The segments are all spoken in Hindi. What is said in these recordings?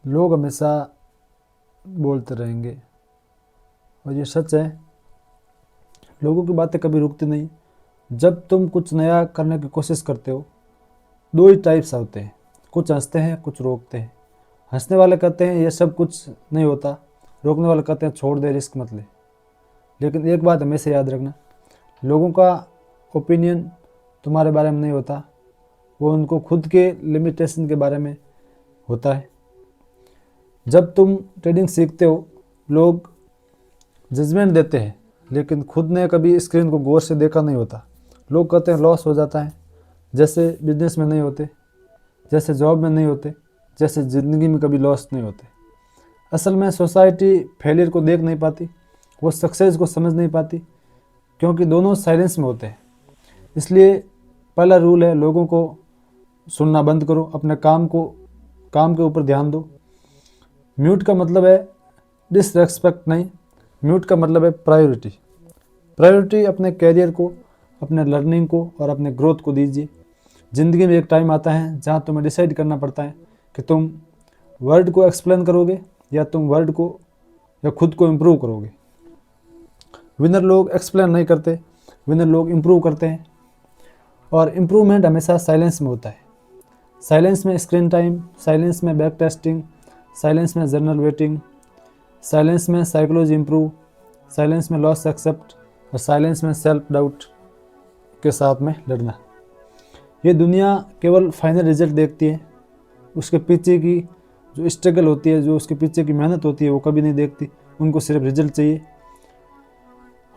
लोग हमेशा बोलते रहेंगे और ये सच है। लोगों की बातें कभी रुकती नहीं। जब तुम कुछ नया करने की कोशिश करते हो, दो ही टाइप्स होते हैं, कुछ हंसते हैं, कुछ रोकते हैं। हंसने वाले कहते हैं ये सब कुछ नहीं होता, रोकने वाले कहते हैं छोड़ दे, रिस्क मत ले। लेकिन एक बात हमेशा याद रखना, लोगों का ओपिनियन तुम्हारे बारे में नहीं होता, वो उनको खुद के लिमिटेशन के बारे में होता है। जब तुम ट्रेडिंग सीखते हो, लोग जजमेंट देते हैं, लेकिन खुद ने कभी स्क्रीन को गौर से देखा नहीं होता। लोग कहते हैं लॉस हो जाता है, जैसे बिजनेस में नहीं होते, जैसे जॉब में नहीं होते, जैसे ज़िंदगी में कभी लॉस नहीं होते। असल में सोसाइटी फेलियर को देख नहीं पाती, वो सक्सेस को समझ नहीं पाती, क्योंकि दोनों साइलेंस में होते हैं। इसलिए पहला रूल है, लोगों को सुनना बंद करो, अपने काम के ऊपर ध्यान दो। म्यूट का मतलब है डिसरेस्पेक्ट नहीं, म्यूट का मतलब है प्रायोरिटी। प्रायोरिटी अपने कैरियर को, अपने लर्निंग को और अपने ग्रोथ को दीजिए। ज़िंदगी में एक टाइम आता है जहाँ तुम्हें डिसाइड करना पड़ता है कि तुम वर्ल्ड को एक्सप्लेन करोगे या तुम वर्ल्ड को या खुद को इम्प्रूव करोगे। विनर लोग एक्सप्लेन नहीं करते, विनर लोग इम्प्रूव करते हैं। और इम्प्रूवमेंट हमेशा साइलेंस में होता है। साइलेंस में स्क्रीन टाइम, साइलेंस में बैक टेस्टिंग, साइलेंस में जर्नल वेटिंग, साइलेंस में साइकोलॉजी इम्प्रूव, साइलेंस में लॉस एक्सेप्ट और साइलेंस में सेल्फ डाउट के साथ में लड़ना। ये दुनिया केवल फाइनल रिजल्ट देखती है, उसके पीछे की जो स्ट्रगल होती है, जो उसके पीछे की मेहनत होती है, वो कभी नहीं देखती। उनको सिर्फ रिजल्ट चाहिए।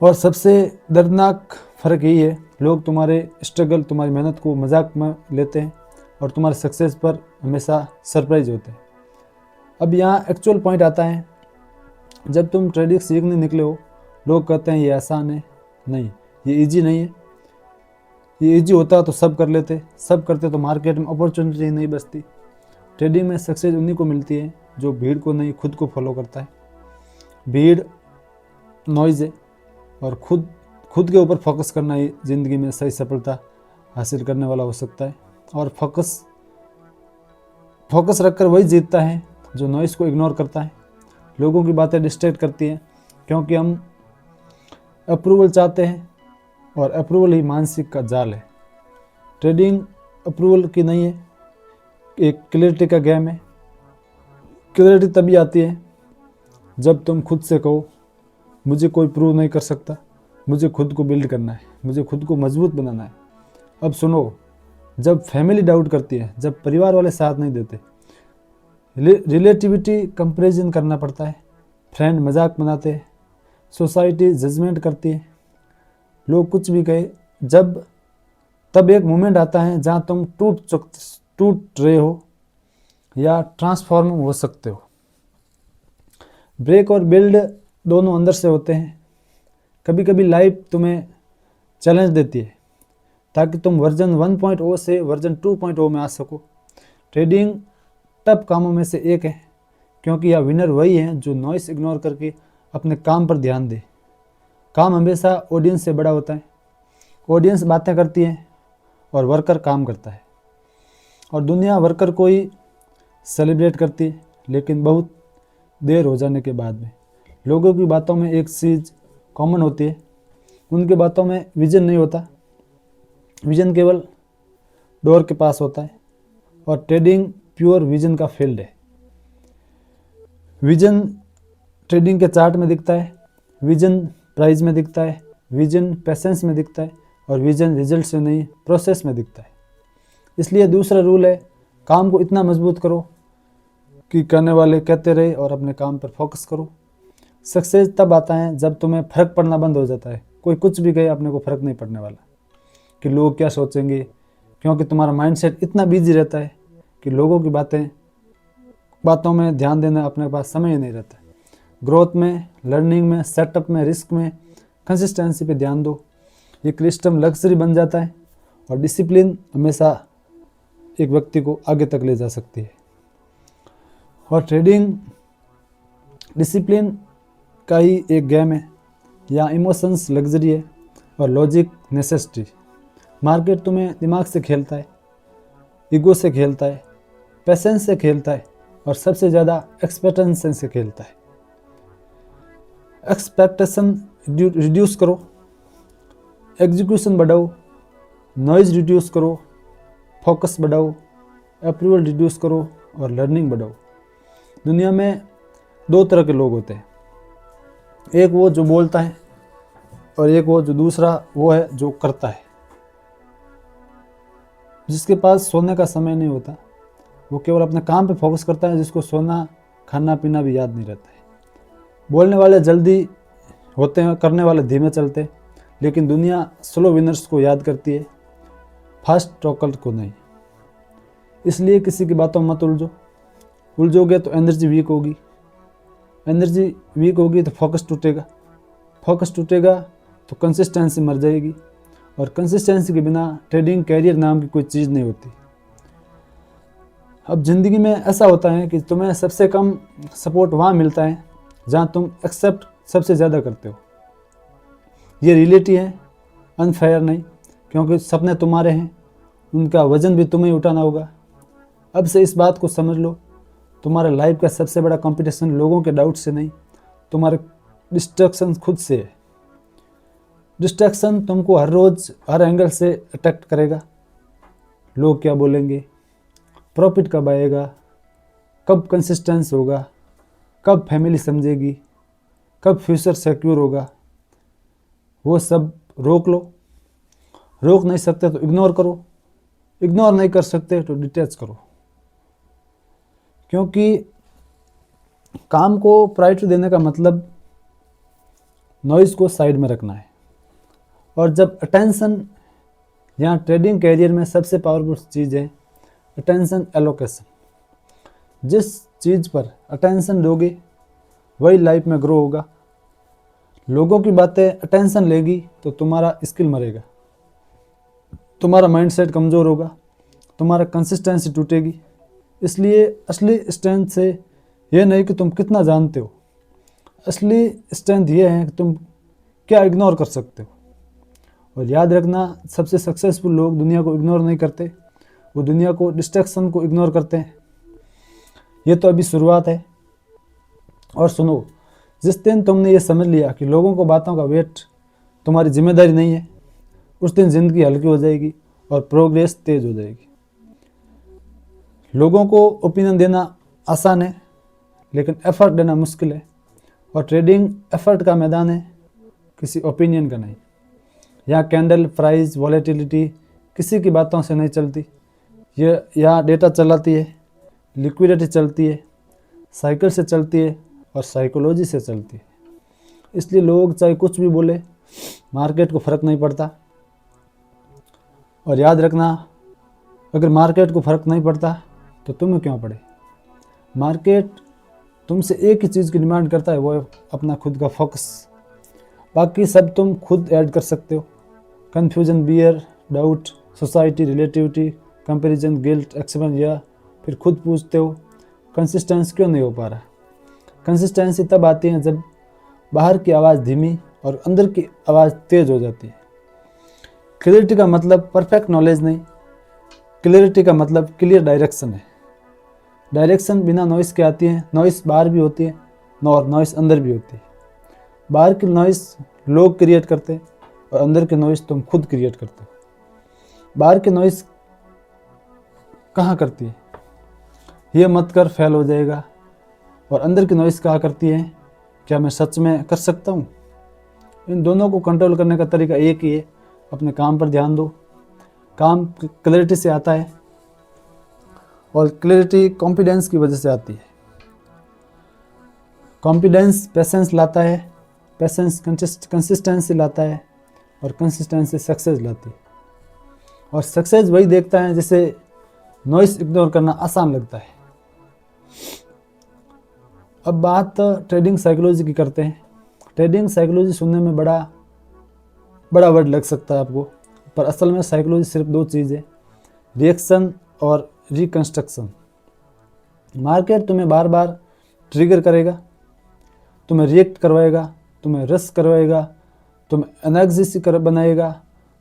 और सबसे दर्दनाक फ़र्क यही है, लोग तुम्हारे स्ट्रगल, तुम्हारी मेहनत को मजाक में लेते हैं और तुम्हारे सक्सेस पर हमेशा सरप्राइज होते हैं। अब यहाँ एक्चुअल पॉइंट आता है, जब तुम ट्रेडिंग सीखने निकले हो, लोग कहते हैं ये आसान है। नहीं, ये इजी नहीं है। ये इजी होता तो सब कर लेते, सब करते तो मार्केट में अपॉर्चुनिटी नहीं बचती। ट्रेडिंग में सक्सेस उन्हीं को मिलती है जो भीड़ को नहीं, खुद को फॉलो करता है। भीड़ नॉइज़ है और खुद के ऊपर फोकस करना ही ज़िंदगी में सही सफलता हासिल करने वाला हो सकता है। और फोकस रखकर वही जीतता है जो नॉइज़ को इग्नोर करता है। लोगों की बातें डिस्ट्रैक्ट करती हैं, क्योंकि हम अप्रूवल चाहते हैं और अप्रूवल ही मानसिक का जाल है। ट्रेडिंग अप्रूवल की नहीं है, एक क्लैरिटी का गेम है। क्लैरिटी तभी आती है जब तुम खुद से कहो मुझे कोई प्रूव नहीं कर सकता, मुझे खुद को बिल्ड करना है, मुझे खुद को मजबूत बनाना है। अब सुनो, जब फैमिली डाउट करती है, जब परिवार वाले साथ नहीं देते, रिलेटिविटी कंपैरिजन करना पड़ता है, फ्रेंड मजाक बनाते हैं, सोसाइटी जजमेंट करती है, लोग कुछ भी कहे, तब एक मोमेंट आता है जहाँ तुम टूट रहे हो या ट्रांसफॉर्म हो सकते हो। ब्रेक और बिल्ड दोनों अंदर से होते हैं। कभी कभी लाइफ तुम्हें चैलेंज देती है ताकि तुम वर्जन 1.0 से वर्जन 2.0 में आ सको। ट्रेडिंग टफ कामों में से एक है, क्योंकि यह विनर वही है जो नॉइस इग्नोर करके अपने काम पर ध्यान दे। काम हमेशा ऑडियंस से बड़ा होता है। ऑडियंस बातें करती है और वर्कर काम करता है। और दुनिया वर्कर को ही सेलिब्रेट करती है, लेकिन बहुत देर हो जाने के बाद में। लोगों की बातों में एक चीज़ कॉमन होती है, उनकी बातों में विजन नहीं होता। विजन केवल डोर के पास होता है, और ट्रेडिंग प्योर विजन का फील्ड है। विजन ट्रेडिंग के चार्ट में दिखता है, विजन प्राइस में दिखता है, विजन पेशेंस में दिखता है, और विजन रिजल्ट से नहीं प्रोसेस में दिखता है। इसलिए दूसरा रूल है, काम को इतना मजबूत करो कि करने वाले कहते रहे और अपने काम पर फोकस करो। सक्सेस तब आता है जब तुम्हें फ़र्क पड़ना बंद हो जाता है। कोई कुछ भी कहे, अपने को फ़र्क नहीं पड़ने वाला कि लोग क्या सोचेंगे, क्योंकि तुम्हारा माइंडसेट इतना बिजी रहता है कि लोगों की बातों में ध्यान देना अपने पास समय ही नहीं रहता। ग्रोथ में, लर्निंग में, सेटअप में, रिस्क में कंसिस्टेंसी पे ध्यान दो। ये क्रिस्टम लग्जरी बन जाता है, और डिसिप्लिन हमेशा एक व्यक्ति को आगे तक ले जा सकती है। और ट्रेडिंग डिसिप्लिन का ही एक गेम है। यहाँ इमोशंस लग्जरी है और लॉजिक नेसेसिटी। मार्केट तुम्हें दिमाग से खेलता है, ईगो से खेलता है, पेशेंस से खेलता है, और सबसे ज़्यादा एक्सपेक्टेशन से खेलता है। एक्सपेक्टेशन रिड्यूस करो, एग्जीक्यूशन बढ़ाओ, नॉइज़ रिड्यूस करो, फोकस बढ़ाओ, अप्रूवल रिड्यूस करो और लर्निंग बढ़ाओ। दुनिया में दो तरह के लोग होते हैं, एक वो जो बोलता है और एक वो जो दूसरा वो है जो करता है। जिसके पास सोने का समय नहीं होता वो केवल अपने काम पे फोकस करता है, जिसको सोना खाना पीना भी याद नहीं रहता है। बोलने वाले जल्दी होते हैं, करने वाले धीमे चलते हैं, लेकिन दुनिया स्लो विनर्स को याद करती है, फास्ट टॉकर को नहीं। इसलिए किसी की बातों में मत उलझो, उलझोगे तो एनर्जी वीक होगी, एनर्जी वीक होगी तो फोकस टूटेगा, फोकस टूटेगा तो कंसिस्टेंसी मर जाएगी, और कंसिस्टेंसी के बिना ट्रेडिंग कैरियर नाम की कोई चीज़ नहीं होती। अब ज़िंदगी में ऐसा होता है कि तुम्हें सबसे कम सपोर्ट वहाँ मिलता है जहाँ तुम एक्सेप्ट सबसे ज़्यादा करते हो। ये रियलिटी है, अनफेयर नहीं, क्योंकि सपने तुम्हारे हैं, उनका वज़न भी तुम्हें उठाना होगा। अब से इस बात को समझ लो, तुम्हारे लाइफ का सबसे बड़ा कंपटीशन लोगों के डाउट से नहीं, तुम्हारे डिस्ट्रैक्शन खुद से है। डिस्ट्रैक्शन तुमको हर रोज़ हर एंगल से अटैक करेगा। लोग क्या बोलेंगे, प्रॉफिट कब आएगा, कब कंसिस्टेंस होगा, कब फैमिली समझेगी, कब फ्यूचर सिक्योर होगा, वो सब रोक लो। रोक नहीं सकते तो इग्नोर करो, इग्नोर नहीं कर सकते तो डिटैच करो। क्योंकि काम को प्रायोरिटी देने का मतलब नॉइज़ को साइड में रखना है। और जब अटेंशन, यहाँ ट्रेडिंग कैरियर में सबसे पावरफुल चीज़ है अटेंशन एलोकेशन। जिस चीज़ पर अटेंशन दोगे वही लाइफ में ग्रो होगा। लोगों की बातें अटेंशन लेगी तो तुम्हारा स्किल मरेगा, तुम्हारा माइंडसेट कमज़ोर होगा, तुम्हारा कंसिस्टेंसी टूटेगी। इसलिए असली स्ट्रेंथ से यह नहीं कि तुम कितना जानते हो, असली स्ट्रेंथ यह है कि तुम क्या इग्नोर कर सकते हो। और याद रखना, सबसे सक्सेसफुल लोग दुनिया को इग्नोर नहीं करते, वो दुनिया को, डिस्ट्रैक्शन को इग्नोर करते हैं। ये तो अभी शुरुआत है। और सुनो, जिस दिन तुमने ये समझ लिया कि लोगों को बातों का वेट तुम्हारी जिम्मेदारी नहीं है, उस दिन ज़िंदगी हल्की हो जाएगी और प्रोग्रेस तेज हो जाएगी। लोगों को ओपिनियन देना आसान है, लेकिन एफर्ट देना मुश्किल है। और ट्रेडिंग एफर्ट का मैदान है, किसी ओपिनियन का नहीं। यहाँ कैंडल, प्राइस, वॉलेटिलिटी किसी की बातों से नहीं चलती। ये यहाँ डेटा चलाती है, लिक्विडिटी चलती है, साइकिल से चलती है और साइकोलॉजी से चलती है। इसलिए लोग चाहे कुछ भी बोले, मार्केट को फ़र्क नहीं पड़ता। और याद रखना, अगर मार्केट को फ़र्क नहीं पड़ता तो तुम्हें क्यों पड़े। मार्केट तुमसे एक ही चीज़ की डिमांड करता है, वो है अपना खुद का फोकस। बाकी सब तुम खुद ऐड कर सकते हो। Confusion, bear, doubt, society, relativity, comparison, guilt, expense, या फिर खुद पूछते हो कंसिस्टेंसी क्यों नहीं हो पा रहा। कंसिस्टेंसी तब आती है जब बाहर की आवाज़ धीमी और अंदर की आवाज़ तेज़ हो जाती है। क्लियरिटी का मतलब परफेक्ट नॉलेज नहीं, क्लियरिटी का मतलब क्लियर डायरेक्शन है। डायरेक्शन बिना नॉइस के आती है। नॉइस बाहर भी होती है और नॉइस अंदर भी होती है। बाहर की नॉइस लोग क्रिएट करते हैं और अंदर की नॉइस तुम खुद क्रिएट करते हो। बाहर की नॉइस कहाँ करती है, ये मत कर, फेल हो जाएगा। और अंदर की नॉइस कहाँ करती है, क्या मैं सच में कर सकता हूँ। इन दोनों को कंट्रोल करने का तरीका एक ही है, अपने काम पर ध्यान दो। काम क्लैरिटी से आता है और क्लैरिटी कॉन्फिडेंस की वजह से आती है। कॉन्फिडेंस पेशेंस लाता है, पेशेंस कंसिस्टेंसी लाता है और कंसिस्टेंसी सक्सेस लाती है। और सक्सेस वही देखता है जिसे नॉइस इग्नोर करना आसान लगता है। अब बात ट्रेडिंग साइकोलॉजी की करते हैं। ट्रेडिंग साइकोलॉजी सुनने में बड़ा वर्ड लग सकता है आपको, पर असल में साइकोलॉजी सिर्फ दो चीज़ है, रिएक्शन और रिकंस्ट्रक्शन। मार्केट तुम्हें बार बार ट्रिगर करेगा, तुम्हें रिएक्ट करवाएगा, तुम्हें रश करवाएगा, तुम्हें एनर्जी बनाएगा,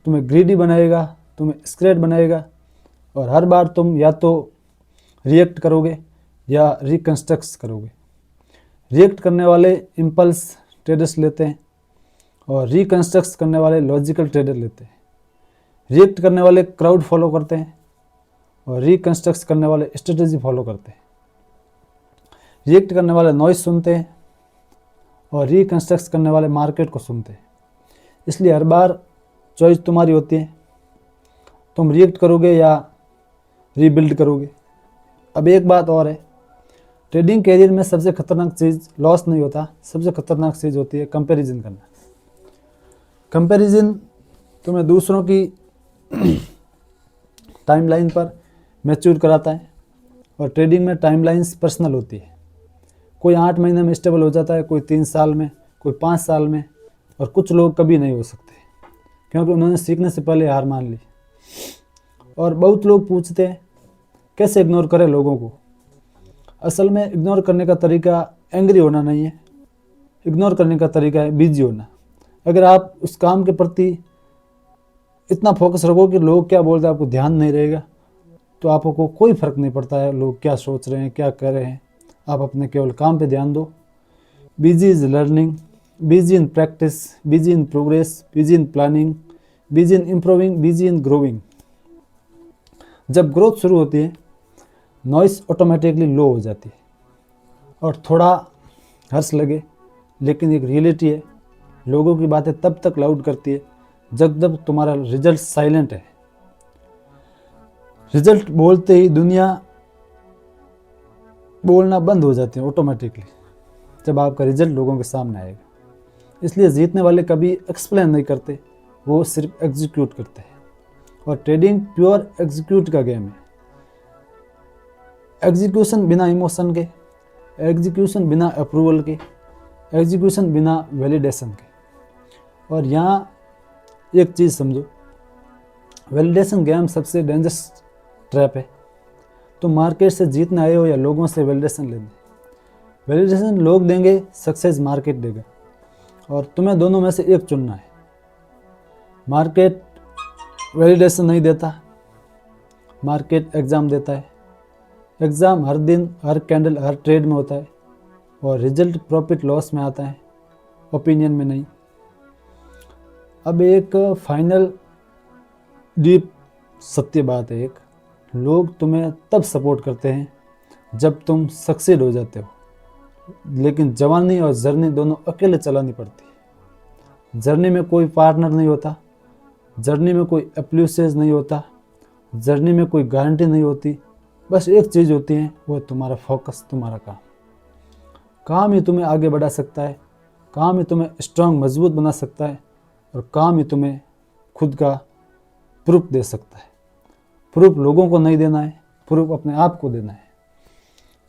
तुम्हें ग्रीडी बनाएगा, तुम्हें स्क्रेड बनाएगा। और हर बार तुम या तो रिएक्ट करोगे या रिकन्स्ट्रक्ट करोगे। रिएक्ट करने वाले इम्पल्स ट्रेडर्स लेते हैं और रिकन्स्ट्रक्ट करने वाले लॉजिकल ट्रेडर लेते हैं। रिएक्ट करने वाले क्राउड फॉलो करते हैं और रिकन्स्ट्रक्ट करने वाले स्ट्रेटजी फॉलो करते हैं। रिएक्ट करने वाले नॉइज सुनते हैं और रिकन्स्ट्रक्ट करने वाले मार्केट को सुनते हैं। इसलिए हर बार चॉइस तुम्हारी होती है, तुम रिएक्ट करोगे या रीबिल्ड करोगे। अब एक बात और है, ट्रेडिंग कैरियर में सबसे खतरनाक चीज़ लॉस नहीं होता, सबसे खतरनाक चीज़ होती है कंपैरिजन करना। कंपैरिजन तुम्हें दूसरों की टाइमलाइन पर मैच्योर कराता है और ट्रेडिंग में टाइमलाइंस पर्सनल होती है। कोई 8 महीने में स्टेबल हो जाता है, कोई 3 साल में, कोई 5 साल में, और कुछ लोग कभी नहीं हो सकते क्योंकि उन्होंने सीखने से पहले हार मान ली। और बहुत लोग पूछते हैं कैसे इग्नोर करें लोगों को। असल में इग्नोर करने का तरीका एंग्री होना नहीं है, इग्नोर करने का तरीका है बिजी होना। अगर आप उस काम के प्रति इतना फोकस रखो कि लोग क्या बोल रहे हैं आपको ध्यान नहीं रहेगा, तो आपको कोई फ़र्क नहीं पड़ता है लोग क्या सोच रहे हैं, क्या कर रहे हैं। आप अपने केवल काम पे ध्यान दो। Busy is learning, busy in practice, busy in progress, busy in planning, busy in improving, busy in growing. जब ग्रोथ शुरू होती है नॉइस ऑटोमेटिकली लो हो जाती है और थोड़ा हर्ष लगे, लेकिन एक रियलिटी है, लोगों की बातें तब तक लाउड करती है जब तक तुम्हारा रिजल्ट साइलेंट है। रिजल्ट बोलते ही दुनिया बोलना बंद हो जाती है ऑटोमेटिकली जब आपका रिजल्ट लोगों के सामने आएगा। इसलिए जीतने वाले कभी एक्सप्लेन नहीं करते, वो सिर्फ एग्जीक्यूट करते हैं। और ट्रेडिंग प्योर एग्जीक्यूट का गेम है। एग्जीक्यूशन बिना इमोशन के, एग्जीक्यूशन बिना अप्रूवल के, एग्जीक्यूशन बिना वैलिडेशन के। और यहाँ एक चीज़ समझो, वैलिडेशन गेम सबसे डेंजरस ट्रैप है। तुम मार्केट से जीतने आए हो या लोगों से वैलिडेशन लेने? वैलिडेशन लोग देंगे, सक्सेस मार्केट देगा, और तुम्हें दोनों में से एक चुनना है। मार्केट वैलिडेशन नहीं देता, मार्केट एग्ज़ाम देता है। एग्ज़ाम हर दिन, हर कैंडल, हर ट्रेड में होता है, और रिजल्ट प्रॉफिट लॉस में आता है, ओपिनियन में नहीं। अब एक फाइनल डीप सत्य बात है, एक लोग तुम्हें तब सपोर्ट करते हैं जब तुम सक्सेड हो जाते हो, लेकिन जवानी और जर्नी दोनों अकेले चलानी पड़ती है। जर्नी में कोई पार्टनर नहीं होता, जर्नी में कोई एप्लूसेस नहीं होता, जर्नी में कोई गारंटी नहीं होती। बस एक चीज़ होती है, वो तुम्हारा फोकस, तुम्हारा काम। काम ही तुम्हें आगे बढ़ा सकता है, काम ही तुम्हें स्ट्रांग मजबूत बना सकता है, और काम ही तुम्हें खुद का प्रूफ दे सकता है। प्रूफ लोगों को नहीं देना है, प्रूफ अपने आप को देना है।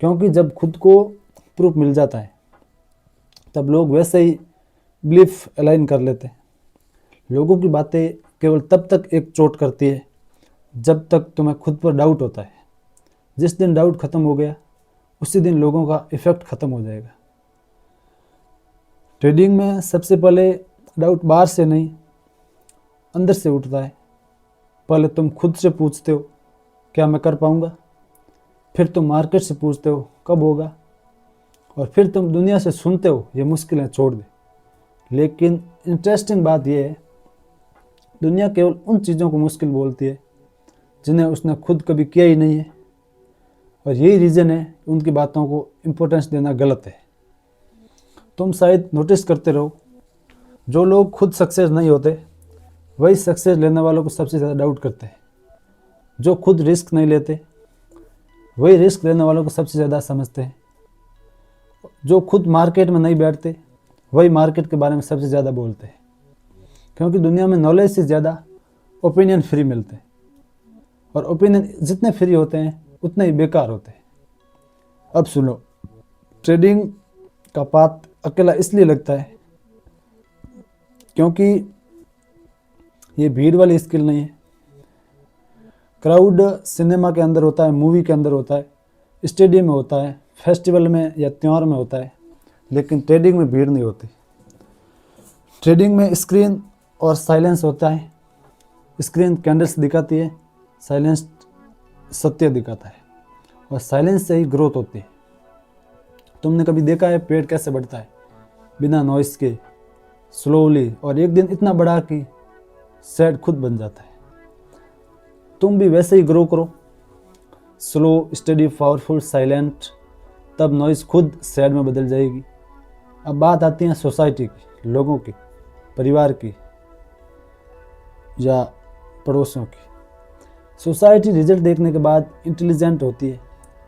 क्योंकि जब खुद को प्रूफ मिल जाता है तब लोग वैसे ही बिलीफ अलाइन कर लेते हैं। लोगों की बातें केवल तब तक एक चोट करती है जब तक तुम्हें खुद पर डाउट होता है। जिस दिन डाउट खत्म हो गया उसी दिन लोगों का इफेक्ट खत्म हो जाएगा। ट्रेडिंग में सबसे पहले डाउट बाहर से नहीं, अंदर से उठता है। पहले तुम खुद से पूछते हो क्या मैं कर पाऊंगा, फिर तुम मार्केट से पूछते हो कब होगा, और फिर तुम दुनिया से सुनते हो ये मुश्किलें छोड़ दे। लेकिन इंटरेस्टिंग बात यह है, दुनिया केवल उन चीज़ों को मुश्किल बोलती है जिन्हें उसने खुद कभी किया ही नहीं है, और यही रीज़न है कि उनकी बातों को इम्पोर्टेंस देना गलत है। तुम शायद नोटिस करते रहो, जो लोग खुद सक्सेस नहीं होते वही सक्सेस लेने वालों को सबसे ज़्यादा डाउट करते हैं। जो खुद रिस्क नहीं लेते वही रिस्क लेने वालों को सबसे ज़्यादा समझते हैं। जो खुद मार्केट में नहीं बैठते वही मार्केट के बारे में सबसे ज़्यादा बोलते हैं। क्योंकि दुनिया में नॉलेज से ज़्यादा ओपिनियन फ्री मिलते हैं, और ओपिनियन जितने फ्री होते हैं उतने ही बेकार होते हैं। अब सुनो, ट्रेडिंग का पाथ अकेला इसलिए लगता है क्योंकि ये भीड़ वाली स्किल नहीं है। क्राउड सिनेमा के अंदर होता है, मूवी के अंदर होता है, स्टेडियम में होता है, फेस्टिवल में या त्यौहार में होता है, लेकिन ट्रेडिंग में भीड़ नहीं होती। ट्रेडिंग में स्क्रीन और साइलेंस होता है। स्क्रीन कैंडल्स दिखाती है, साइलेंस सत्य दिखाता है। और साइलेंस से ही ग्रोथ होती है। तुमने कभी देखा है पेड़ कैसे बढ़ता है? बिना नॉइस के, स्लोली, और एक दिन इतना बड़ा कि सेड खुद बन जाता है। तुम भी वैसे ही ग्रो करो, स्लो, स्टडी, पावरफुल, साइलेंट, तब नॉइस खुद सेड में बदल जाएगी। अब बात आती है सोसाइटी की, लोगों की, परिवार की या पड़ोसियों की। सोसाइटी रिजल्ट देखने के बाद इंटेलिजेंट होती है,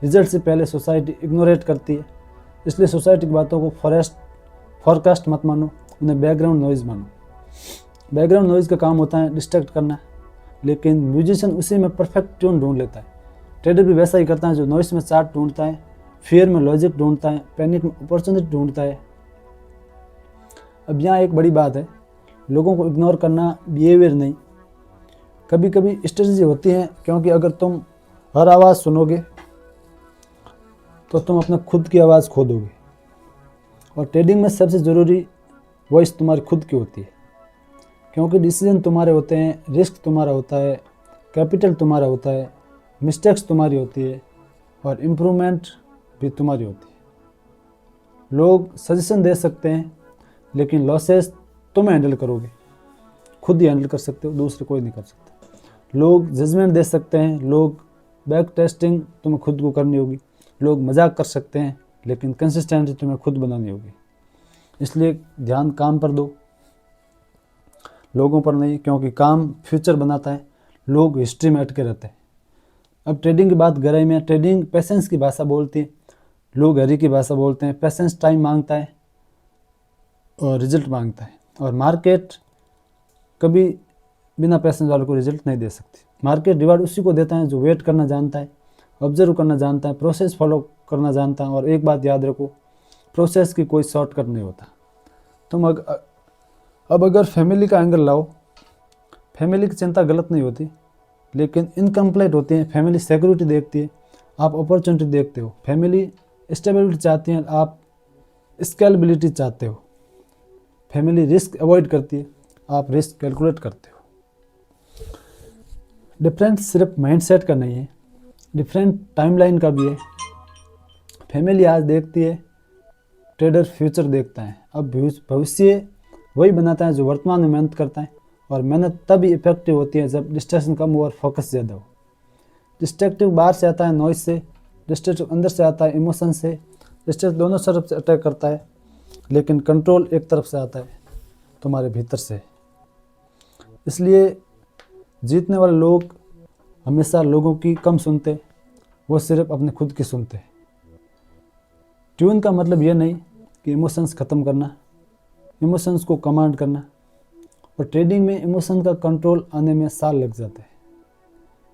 रिजल्ट से पहले सोसाइटी इग्नोरेट करती है। इसलिए सोसाइटी की बातों को फॉरकास्ट मत मानो, उन्हें बैकग्राउंड नॉइज़ मानो। बैकग्राउंड नॉइज़ का काम होता है डिस्ट्रैक्ट करना, लेकिन म्यूजिशियन उसी में परफेक्ट ट्यून ढूंढ लेता है। ट्रेडर भी वैसा ही करता है, जो नॉइस में चार्ट ढूंढता है, फियर में लॉजिक ढूंढता है, पैनिक में अपॉर्चुनिटी ढूंढता है। अब यहाँ एक बड़ी बात है, लोगों को इग्नोर करना बिहेवियर नहीं, कभी कभी स्ट्रेटजी होती है, क्योंकि अगर तुम हर आवाज़ सुनोगे तो तुम अपने खुद की आवाज़ खो दोगे। और ट्रेडिंग में सबसे ज़रूरी वॉइस तुम्हारी खुद की होती है, क्योंकि डिसीजन तुम्हारे होते हैं, रिस्क तुम्हारा होता है, कैपिटल तुम्हारा होता है, मिस्टेक्स तुम्हारी होती है, और इम्प्रूवमेंट भी तुम्हारी होती है। लोग सजेशन दे सकते हैं, लेकिन लॉसेस तुम हैंडल करोगे, खुद ही हैंडल कर सकते हो, दूसरे कोई नहीं कर सकता। लोग जजमेंट दे सकते हैं, लोग बैक टेस्टिंग तुम्हें खुद को करनी होगी, लोग मजाक कर सकते हैं, लेकिन कंसिस्टेंसी तुम्हें खुद बनानी होगी। इसलिए ध्यान काम पर दो, लोगों पर नहीं, क्योंकि काम फ्यूचर बनाता है, लोग हिस्ट्री में अटके रहते हैं। अब ट्रेडिंग की बात गहराई में, ट्रेडिंग पेशेंस की भाषा बोलती है, लोग हरी की भाषा बोलते हैं। पेशेंस टाइम मांगता है और रिजल्ट मांगता है, और मार्केट कभी बिना पेशेंस वालों को रिजल्ट नहीं दे सकती। मार्केट रिवार्ड उसी को देता है जो वेट करना जानता है, ऑब्जर्व करना जानता है, प्रोसेस फॉलो करना जानता है। और एक बात याद रखो, प्रोसेस की कोई शॉर्टकट नहीं होता। तुम अब अगर फैमिली का एंगल लाओ, फैमिली की चिंता गलत नहीं होती, लेकिन इनकम्प्लीट होती है। फैमिली सिक्योरिटी देखती है, आप अपॉर्चुनिटी देखते हो। फैमिली स्टेबिलिटी चाहती है, आप स्केलेबिलिटी चाहते हो। फैमिली रिस्क अवॉइड करती है, आप रिस्क कैलकुलेट करते हो। डिफरेंस सिर्फ माइंडसेट का नहीं है, डिफरेंट टाइमलाइन का भी है। फैमिली आज देखती है, ट्रेडर फ्यूचर देखता है। अब भविष्य वही बनाता है जो वर्तमान में मेहनत करता है, और मेहनत तभी इफेक्टिव होती है जब डिस्ट्रैक्शन कम हो और फोकस ज़्यादा हो। डिस्ट्रैक्टिव बाहर से आता है नॉइस से, डिस्ट्रैक्टिव अंदर से आता है इमोशन से। डिस्ट्रैक्ट दोनों तरफ से अटैक करता है, लेकिन कंट्रोल एक तरफ से आता है, तुम्हारे भीतर से। इसलिए जीतने वाले लोग हमेशा लोगों की कम सुनते, वो सिर्फ अपने खुद की सुनते। ट्यून का मतलब ये नहीं कि इमोशंस ख़त्म करना, इमोशंस को कमांड करना। और ट्रेडिंग में इमोशन का कंट्रोल आने में साल लग जाते हैं,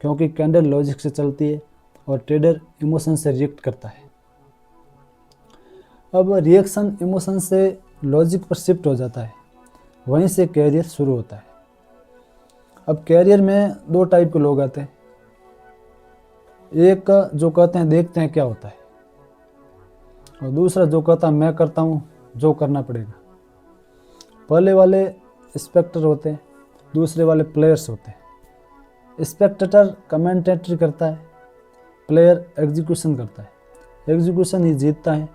क्योंकि कैंडल लॉजिक से चलती है और ट्रेडर इमोशन से रिएक्ट करता है। अब रिएक्शन इमोशन से लॉजिक पर शिफ्ट हो जाता है, वहीं से कैरियर शुरू होता है। अब कैरियर में दो टाइप के लोग आते हैं, एक जो कहते हैं देखते हैं क्या होता है, और दूसरा जो कहता है मैं करता हूँ जो करना पड़ेगा। पहले वाले स्पेक्टर होते हैं, दूसरे वाले प्लेयर्स होते हैं। स्पेक्टेटर कमेंटेटरी करता है, प्लेयर एग्जीक्यूशन करता है। एग्जीक्यूशन ही जीतता है,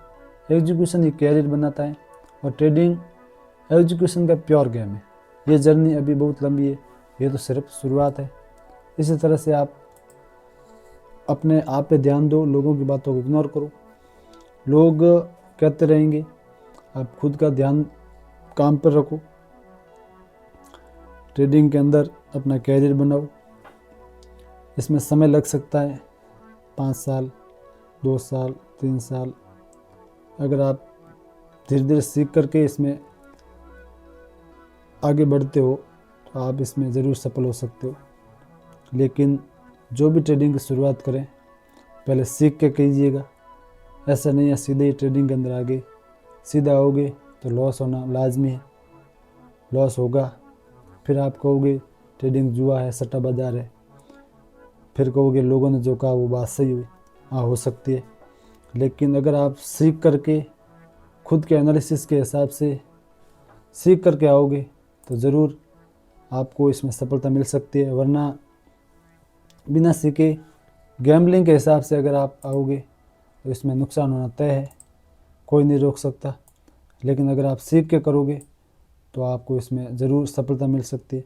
एग्जीक्यूशन ही कैरियर बनाता है। और ट्रेडिंग एग्जीक्यूशन का प्योर गेम है। ये जर्नी अभी बहुत लंबी है, ये तो सिर्फ शुरुआत है। इसी तरह से आप अपने आप पे ध्यान दो, लोगों की बातों को इग्नोर करो। लोग कहते रहेंगे, आप खुद का ध्यान काम पर रखो। ट्रेडिंग के अंदर अपना कैरियर बनाओ। इसमें समय लग सकता है, 5 साल, 2 साल, 3 साल। अगर आप धीरे धीरे सीख करके इसमें आगे बढ़ते हो तो आप इसमें ज़रूर सफल हो सकते हो। लेकिन जो भी ट्रेडिंग की शुरुआत करें, पहले सीख के कीजिएगा। ऐसा नहीं है सीधे ही ट्रेडिंग के अंदर आगे सीधा आओगे तो लॉस होना लाजमी है। लॉस होगा, फिर आप कहोगे ट्रेडिंग जुआ है, सट्टा बाजार है। फिर कहोगे लोगों ने जो कहा वो बात सही हुई। हाँ, हो सकती है, लेकिन अगर आप सीख करके खुद के एनालिसिस के हिसाब से सीख करके आओगे तो ज़रूर आपको इसमें सफलता मिल सकती है। वरना बिना सीखे गैम्बलिंग के हिसाब से अगर आप आओगे तो इसमें नुकसान होना तय है, कोई नहीं रोक सकता। लेकिन अगर आप सीख के करोगे तो आपको इसमें ज़रूर सफलता मिल सकती है।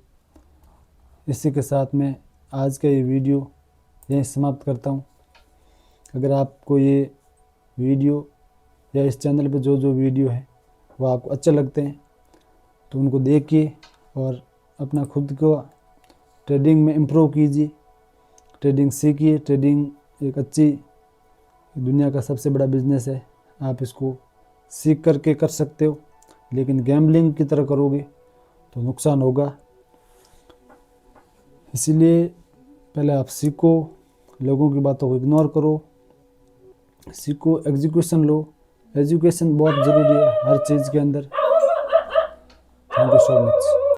इसी के साथ में आज का ये वीडियो यहीं समाप्त करता हूँ। अगर आपको ये वीडियो या इस चैनल पे जो जो वीडियो है वो आपको अच्छे लगते हैं तो उनको देखिए और अपना खुद को ट्रेडिंग में इम्प्रूव कीजिए, ट्रेडिंग सीखिए। ट्रेडिंग एक अच्छी दुनिया का सबसे बड़ा बिजनेस है, आप इसको सीख करके कर सकते हो। लेकिन गैम्बलिंग की तरह करोगे तो नुकसान होगा। इसीलिए पहले आप सीखो, लोगों की बातों को इग्नोर करो, सीखो, एग्जीक्यूशन लो। एजुकेशन बहुत ज़रूरी है हर चीज़ के अंदर। Thank you so much.